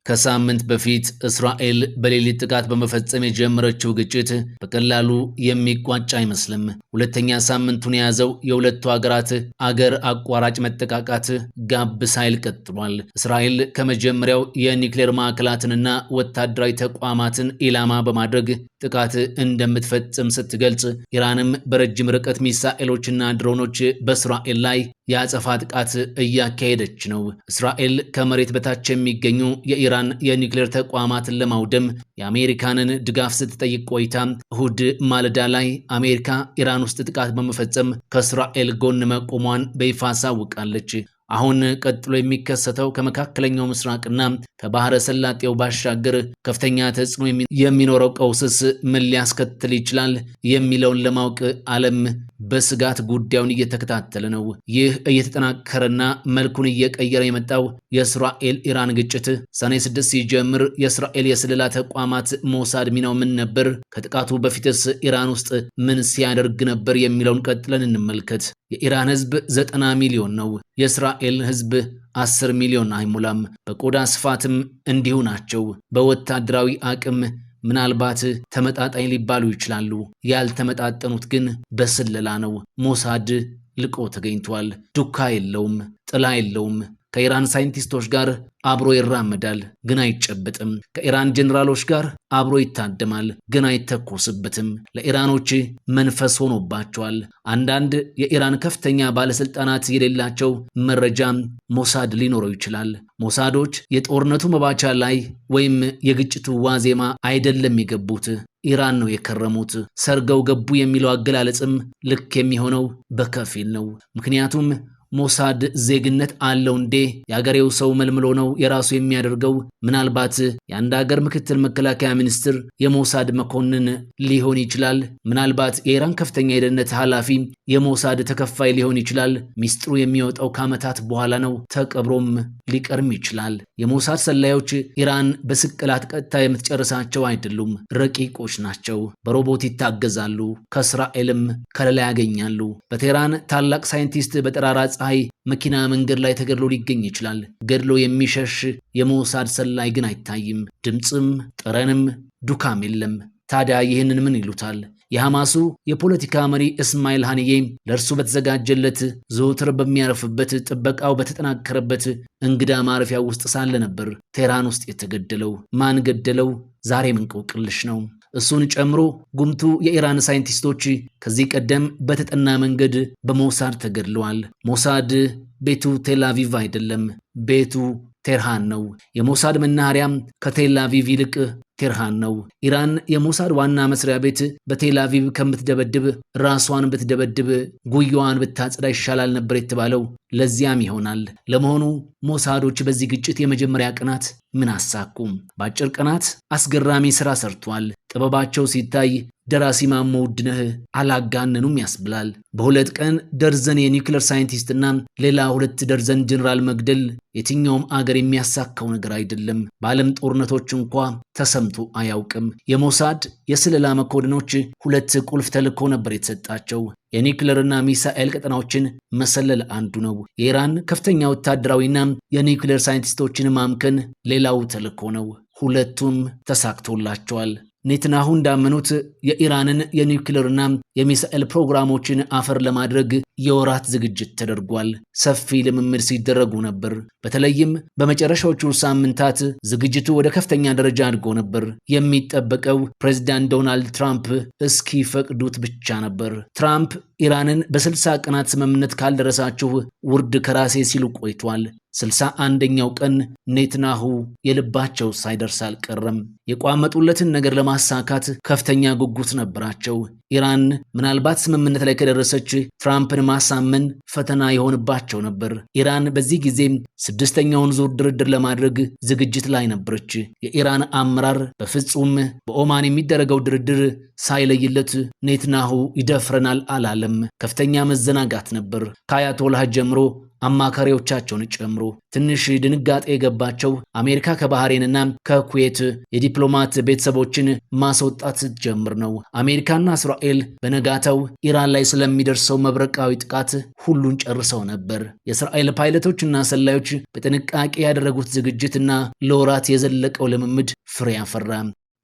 ከሳምንት በፊት እስራኤል በሌሊት ጥቃት በመፈጸም የጀመረችው ግጭት በቀላሉ የሚቋጭ አይመስልም። ሁለተኛ ሳምንቱን የያዘው የሁለቱ ሀገራት አገር አቋራጭ መጠቃቃት ጋብ ሳይል ቀጥሏል። እስራኤል ከመጀመሪያው የኒውክሌር ማዕከላትንና ወታደራዊ ተቋማትን ኢላማ በማድረግ ጥቃት እንደምትፈጽም ስትገልጽ፣ ኢራንም በረጅም ርቀት ሚሳኤሎችና ድሮኖች በእስራኤል ላይ የአጸፋ ጥቃት እያካሄደች ነው። እስራኤል ከመሬት በታች የሚገኙ የኢራን የኒውክሌር ተቋማትን ለማውደም የአሜሪካንን ድጋፍ ስትጠይቅ ቆይታ እሁድ ማለዳ ላይ አሜሪካ ኢራን ውስጥ ጥቃት በመፈጸም ከእስራኤል ጎን መቆሟን በይፋ አሳውቃለች። አሁን ቀጥሎ የሚከሰተው ከመካከለኛው ምስራቅና ከባህረ ሰላጤው ባሻገር ከፍተኛ ተጽዕኖ የሚኖረው ቀውስስ ምን ሊያስከትል ይችላል የሚለውን ለማወቅ ዓለም በስጋት ጉዳዩን እየተከታተለ ነው። ይህ እየተጠናከረና መልኩን እየቀየረ የመጣው የእስራኤል ኢራን ግጭት ሰኔ 6 ሲጀምር የእስራኤል የስለላ ተቋማት ሞሳድ ሚናው ምን ነበር? ከጥቃቱ በፊትስ ኢራን ውስጥ ምን ሲያደርግ ነበር የሚለውን ቀጥለን እንመልከት። የኢራን ህዝብ 90 ሚሊዮን ነው። የእስራኤል ህዝብ 10 ሚሊዮን አይሞላም። በቆዳ ስፋትም እንዲሁ ናቸው። በወታደራዊ አቅም ምናልባት ተመጣጣኝ ሊባሉ ይችላሉ። ያልተመጣጠኑት ግን በስለላ ነው። ሞሳድ ልቆ ተገኝቷል። ዱካ የለውም፣ ጥላ የለውም። ከኢራን ሳይንቲስቶች ጋር አብሮ ይራመዳል፣ ግን አይጨበጥም። ከኢራን ጀነራሎች ጋር አብሮ ይታደማል፣ ግን አይተኮስበትም። ለኢራኖች መንፈስ ሆኖባቸዋል። አንዳንድ የኢራን ከፍተኛ ባለስልጣናት የሌላቸው መረጃ ሞሳድ ሊኖረው ይችላል። ሞሳዶች የጦርነቱ መባቻ ላይ ወይም የግጭቱ ዋዜማ አይደለም የገቡት፣ ኢራን ነው የከረሙት። ሰርገው ገቡ የሚለው አገላለጽም ልክ የሚሆነው በከፊል ነው። ምክንያቱም ሞሳድ ዜግነት አለው እንዴ? የአገሬው ሰው መልምሎ ነው የራሱ የሚያደርገው? ምናልባት የአንድ ሀገር ምክትል መከላከያ ሚኒስትር የሞሳድ መኮንን ሊሆን ይችላል። ምናልባት የኢራን ከፍተኛ የደህንነት ኃላፊ የሞሳድ ተከፋይ ሊሆን ይችላል። ሚስጥሩ የሚወጣው ከዓመታት በኋላ ነው። ተቀብሮም ሊቀርም ይችላል። የሞሳድ ሰላዮች ኢራን በስቅላት ቀጥታ የምትጨርሳቸው አይደሉም። ረቂቆች ናቸው። በሮቦት ይታገዛሉ። ከእስራኤልም ከለላ ያገኛሉ። በቴህራን ታላቅ ሳይንቲስት በጠራራ ፀሐይ መኪና መንገድ ላይ ተገድሎ ሊገኝ ይችላል። ገድሎ የሚሸሽ የሞሳድ ሰላይ ግን አይታይም። ድምፅም ጠረንም ዱካም የለም። ታዲያ ይህንን ምን ይሉታል? የሐማሱ የፖለቲካ መሪ እስማኤል ሃኒዬ ለእርሱ በተዘጋጀለት ዘወትር በሚያርፍበት ጥበቃው በተጠናከረበት እንግዳ ማረፊያ ውስጥ ሳለ ነበር ቴህራን ውስጥ የተገደለው። ማን ገደለው? ዛሬም እንቆቅልሽ ነው። እሱን ጨምሮ ጉምቱ የኢራን ሳይንቲስቶች ከዚህ ቀደም በተጠና መንገድ በሞሳድ ተገድለዋል። ሞሳድ ቤቱ ቴል አቪቭ አይደለም፣ ቤቱ ቴህራን ነው። የሞሳድ መናኸሪያም ከቴል አቪቭ ይልቅ ቴህራን ነው። ኢራን የሞሳድ ዋና መስሪያ ቤት በቴል አቪቭ ከምትደበድብ ራሷን ብትደበድብ ጉያዋን ብታጽዳ ይሻላል ነበር የተባለው ለዚያም ይሆናል። ለመሆኑ ሞሳዶች በዚህ ግጭት የመጀመሪያ ቀናት ምን አሳኩም? በአጭር ቀናት አስገራሚ ስራ ሰርቷል። ጥበባቸው ሲታይ ደራሲ ማሞ ውድነህ አላጋነኑም ያስብላል። በሁለት ቀን ደርዘን የኒውክሌር ሳይንቲስትና ሌላ 2 ደርዘን ጀነራል መግደል የትኛውም አገር የሚያሳካው ነገር አይደለም። በዓለም ጦርነቶች እንኳ ተሰምቶ አያውቅም። የሞሳድ የስለላ መኮንኖች 2 ቁልፍ ተልእኮ ነበር የተሰጣቸው። የኒውክሌርና ሚሳኤል ቀጠናዎችን መሰለል አንዱ ነው። የኢራን ከፍተኛ ወታደራዊና የኒውክሌር ሳይንቲስቶችን ማምከን ሌላው ተልእኮ ነው። ሁለቱም ተሳክቶላቸዋል። ኔትናሁ እንዳመኑት የኢራንን የኒውክሌርና የሚሳኤል ፕሮግራሞችን አፈር ለማድረግ የወራት ዝግጅት ተደርጓል። ሰፊ ልምምድ ሲደረጉ ነበር። በተለይም በመጨረሻዎቹ ሳምንታት ዝግጅቱ ወደ ከፍተኛ ደረጃ አድጎ ነበር። የሚጠበቀው ፕሬዝዳንት ዶናልድ ትራምፕ እስኪፈቅዱት ብቻ ነበር። ትራምፕ ኢራንን በ60 ቀናት ስምምነት ካልደረሳችሁ ውርድ ከራሴ ሲሉ ቆይቷል። 61ኛው ቀን ኔትናሁ የልባቸው ሳይደርስ አልቀረም። የቋመጡለትን ነገር ለማሳካት ከፍተኛ ጉጉት ነበራቸው። ኢራን ምናልባት ስምምነት ላይ ከደረሰች ትራምፕን ማሳመን ፈተና የሆንባቸው ነበር። ኢራን በዚህ ጊዜም 6ኛውን ዙር ድርድር ለማድረግ ዝግጅት ላይ ነበረች። የኢራን አመራር በፍጹም በኦማን የሚደረገው ድርድር ሳይለይለት ኔትናሁ ይደፍረናል አላለም። ከፍተኛ መዘናጋት ነበር። ከአያቶላህ ጀምሮ አማካሪዎቻቸውን ጨምሮ። ትንሽ ድንጋጤ የገባቸው አሜሪካ ከባህሬንና ከኩዌት የዲፕሎማት ቤተሰቦችን ማስወጣት ስትጀምር ነው። አሜሪካና እስራኤል በነጋታው ኢራን ላይ ስለሚደርሰው መብረቃዊ ጥቃት ሁሉን ጨርሰው ነበር። የእስራኤል ፓይለቶችና ሰላዮች በጥንቃቄ ያደረጉት ዝግጅትና ለወራት የዘለቀው ልምምድ ፍሬ አፈራ።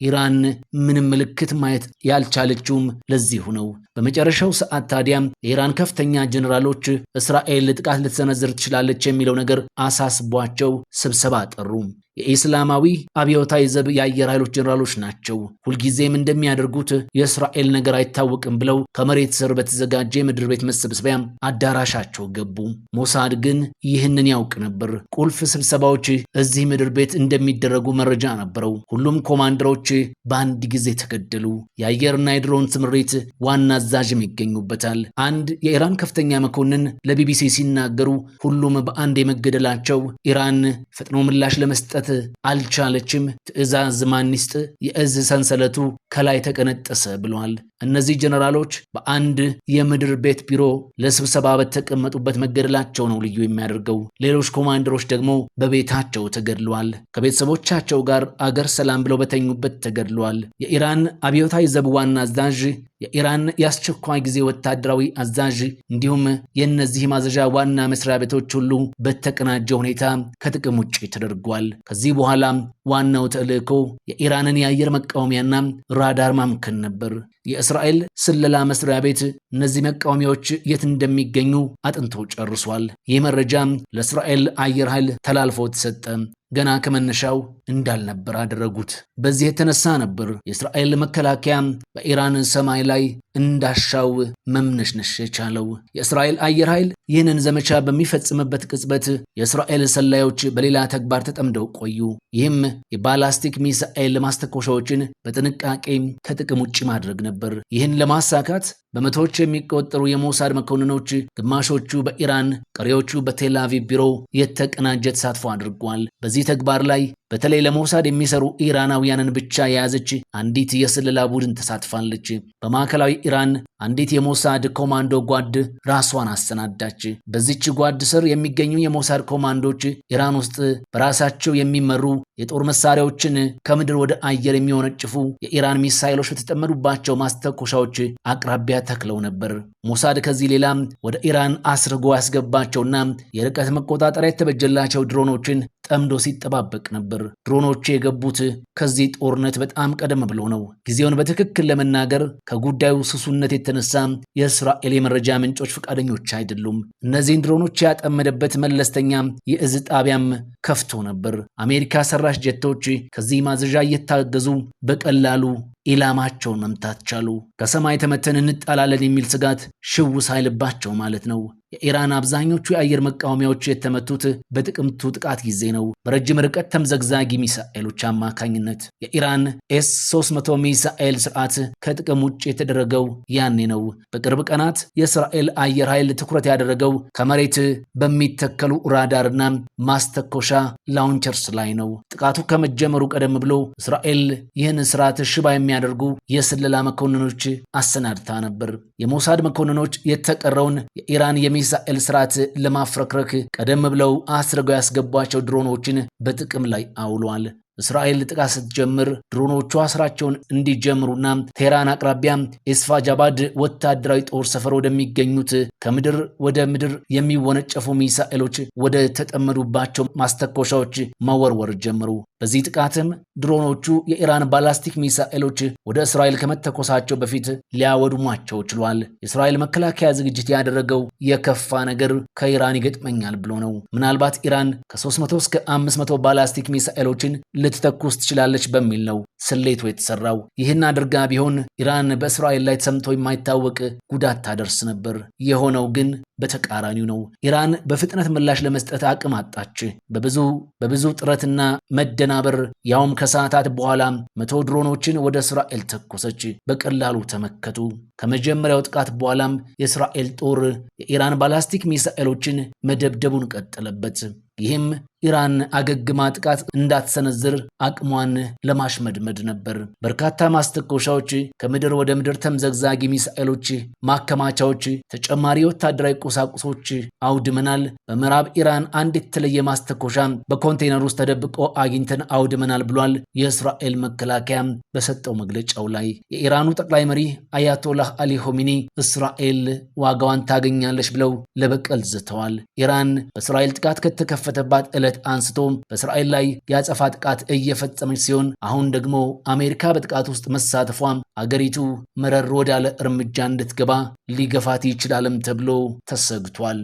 ኢራን ምንም ምልክት ማየት ያልቻለችውም ለዚሁ ነው። በመጨረሻው ሰዓት ታዲያ የኢራን ከፍተኛ ጀነራሎች እስራኤል ጥቃት ልትሰነዝር ትችላለች የሚለው ነገር አሳስቧቸው ስብሰባ ጠሩ። የኢስላማዊ አብዮታዊ ዘብ የአየር ኃይሎች ጀነራሎች ናቸው። ሁልጊዜም እንደሚያደርጉት የእስራኤል ነገር አይታወቅም ብለው ከመሬት ስር በተዘጋጀ የምድር ቤት መሰብሰቢያ አዳራሻቸው ገቡ። ሞሳድ ግን ይህንን ያውቅ ነበር። ቁልፍ ስብሰባዎች እዚህ ምድር ቤት እንደሚደረጉ መረጃ ነበረው። ሁሉም ኮማንደሮች በአንድ ጊዜ ተገደሉ። የአየርና የድሮን ስምሪት ዋና አዛዥም ይገኙበታል። አንድ የኢራን ከፍተኛ መኮንን ለቢቢሲ ሲናገሩ ሁሉም በአንድ የመገደላቸው ኢራን ፈጥኖ ምላሽ ለመስጠት አልቻለችም። ትዕዛዝ ማን ይስጥ? የእዝ ሰንሰለቱ ከላይ ተቀነጠሰ ብለዋል። እነዚህ ጀነራሎች በአንድ የምድር ቤት ቢሮ ለስብሰባ በተቀመጡበት መገደላቸው ነው ልዩ የሚያደርገው። ሌሎች ኮማንደሮች ደግሞ በቤታቸው ተገድለዋል። ከቤተሰቦቻቸው ጋር አገር ሰላም ብለው በተኙበት ተገድለዋል። የኢራን አብዮታዊ ዘብ ዋና አዛዥ፣ የኢራን የአስቸኳይ ጊዜ ወታደራዊ አዛዥ እንዲሁም የእነዚህ ማዘዣ ዋና መስሪያ ቤቶች ሁሉ በተቀናጀ ሁኔታ ከጥቅም ውጭ ተደርጓል። ከዚህ በኋላ ዋናው ተልእኮ የኢራንን የአየር መቃወሚያና ራዳር ማምከን ነበር። የእስራኤል ስለላ መስሪያ ቤት እነዚህ መቃወሚያዎች የት እንደሚገኙ አጥንቶ ጨርሷል። ይህ መረጃ ለእስራኤል አየር ኃይል ተላልፎ ተሰጠ። ገና ከመነሻው እንዳልነበር አደረጉት። በዚህ የተነሳ ነበር የእስራኤል መከላከያ በኢራን ሰማይ ላይ እንዳሻው መምነሽነሽ የቻለው። የእስራኤል አየር ኃይል ይህንን ዘመቻ በሚፈጽምበት ቅጽበት የእስራኤል ሰላዮች በሌላ ተግባር ተጠምደው ቆዩ። ይህም የባላስቲክ ሚሳኤል ማስተኮሻዎችን በጥንቃቄ ከጥቅም ውጭ ማድረግ ነበር። ይህን ለማሳካት በመቶዎች የሚቆጠሩ የሞሳድ መኮንኖች ግማሾቹ በኢራን ቀሪዎቹ በቴል አቪቭ ቢሮ የተቀናጀ ተሳትፎ አድርጓል። በዚህ ተግባር ላይ በተለይ ለሞሳድ የሚሰሩ ኢራናውያንን ብቻ የያዘች አንዲት የስለላ ቡድን ተሳትፋለች። በማዕከላዊ ኢራን አንዲት የሞሳድ ኮማንዶ ጓድ ራሷን አሰናዳች። በዚች ጓድ ስር የሚገኙ የሞሳድ ኮማንዶች ኢራን ውስጥ በራሳቸው የሚመሩ የጦር መሳሪያዎችን ከምድር ወደ አየር የሚወነጭፉ የኢራን ሚሳይሎች በተጠመዱባቸው ማስተኮሻዎች አቅራቢያ ተክለው ነበር። ሞሳድ ከዚህ ሌላ ወደ ኢራን አስርጎ ያስገባቸውና የርቀት መቆጣጠሪያ የተበጀላቸው ድሮኖችን ጠምዶ ሲጠባበቅ ነበር። ድሮኖቹ የገቡት ከዚህ ጦርነት በጣም ቀደም ብሎ ነው። ጊዜውን በትክክል ለመናገር ከጉዳዩ ስሱነት የተነሳ የእስራኤል የመረጃ ምንጮች ፈቃደኞች አይደሉም። እነዚህን ድሮኖች ያጠመደበት መለስተኛ የእዝ ጣቢያም ከፍቶ ነበር። አሜሪካ ሰራሽ ጀቶች ከዚህ ማዘዣ እየታገዙ በቀላሉ ኢላማቸውን መምታት ቻሉ። ከሰማይ ተመተን እንጣላለን የሚል ስጋት ሽው ሳይልባቸው ማለት ነው። የኢራን አብዛኞቹ የአየር መቃወሚያዎች የተመቱት በጥቅምቱ ጥቃት ጊዜ ነው፣ በረጅም ርቀት ተምዘግዛጊ ሚሳኤሎች አማካኝነት። የኢራን ኤስ-300 ሚሳኤል ስርዓት ከጥቅም ውጭ የተደረገው ያኔ ነው። በቅርብ ቀናት የእስራኤል አየር ኃይል ትኩረት ያደረገው ከመሬት በሚተከሉ ራዳርና ማስተኮሻ ላውንቸርስ ላይ ነው። ጥቃቱ ከመጀመሩ ቀደም ብሎ እስራኤል ይህን ስርዓት ሽባ የሚያደርጉ የስለላ መኮንኖች አሰናድታ ነበር። የሞሳድ መኮንኖች የተቀረውን የኢራን የሚሳኤል ስርዓት ለማፍረክረክ ቀደም ብለው አስርገው ያስገቧቸው ድሮኖችን በጥቅም ላይ አውሏል። እስራኤል ጥቃት ስትጀምር ድሮኖቿ ስራቸውን እንዲጀምሩና ቴህራን አቅራቢያ ኤስፋጃባድ ወታደራዊ ጦር ሰፈር ወደሚገኙት ከምድር ወደ ምድር የሚወነጨፉ ሚሳኤሎች ወደ ተጠመዱባቸው ማስተኮሻዎች መወርወር ጀመሩ። በዚህ ጥቃትም ድሮኖቹ የኢራን ባላስቲክ ሚሳኤሎች ወደ እስራኤል ከመተኮሳቸው በፊት ሊያወድሟቸው ችሏል። የእስራኤል መከላከያ ዝግጅት ያደረገው የከፋ ነገር ከኢራን ይገጥመኛል ብሎ ነው። ምናልባት ኢራን ከ300 እስከ 500 ባላስቲክ ሚሳኤሎችን ልትተኩስ ትችላለች በሚል ነው ስሌቱ የተሰራው። ይህን አድርጋ ቢሆን ኢራን በእስራኤል ላይ ተሰምቶ የማይታወቅ ጉዳት ታደርስ ነበር። የሆነው ግን በተቃራኒው ነው። ኢራን በፍጥነት ምላሽ ለመስጠት አቅም አጣች። በብዙ ጥረትና መደናበር ያውም ከሰዓታት በኋላ 100 ድሮኖችን ወደ እስራኤል ተኮሰች። በቀላሉ ተመከቱ። ከመጀመሪያው ጥቃት በኋላም የእስራኤል ጦር የኢራን ባላስቲክ ሚሳኤሎችን መደብደቡን ቀጠለበት። ይህም ኢራን አገግማ ጥቃት እንዳትሰነዝር አቅሟን ለማሽመድመድ ነበር። በርካታ ማስተኮሻዎች፣ ከምድር ወደ ምድር ተምዘግዛጊ ሚሳኤሎች ማከማቻዎች፣ ተጨማሪ ወታደራዊ ቁሳቁሶች አውድመናል። በምዕራብ ኢራን አንድ የተለየ ማስተኮሻ በኮንቴይነር ውስጥ ተደብቆ አግኝተን አውድመናል ብሏል የእስራኤል መከላከያ በሰጠው መግለጫው ላይ። የኢራኑ ጠቅላይ መሪ አያቶላህ አሊ ሆሚኒ እስራኤል ዋጋዋን ታገኛለች ብለው ለበቀል ዝተዋል። ኢራን በእስራኤል ጥቃት ከተከፈተባት ዕለት አንስቶ በእስራኤል ላይ የአጸፋ ጥቃት እየፈጸመች ሲሆን አሁን ደግሞ አሜሪካ በጥቃት ውስጥ መሳተፏ አገሪቱ መረር ወዳለ እርምጃ እንድትገባ ሊገፋት ይችላልም ተብሎ ተሰግቷል።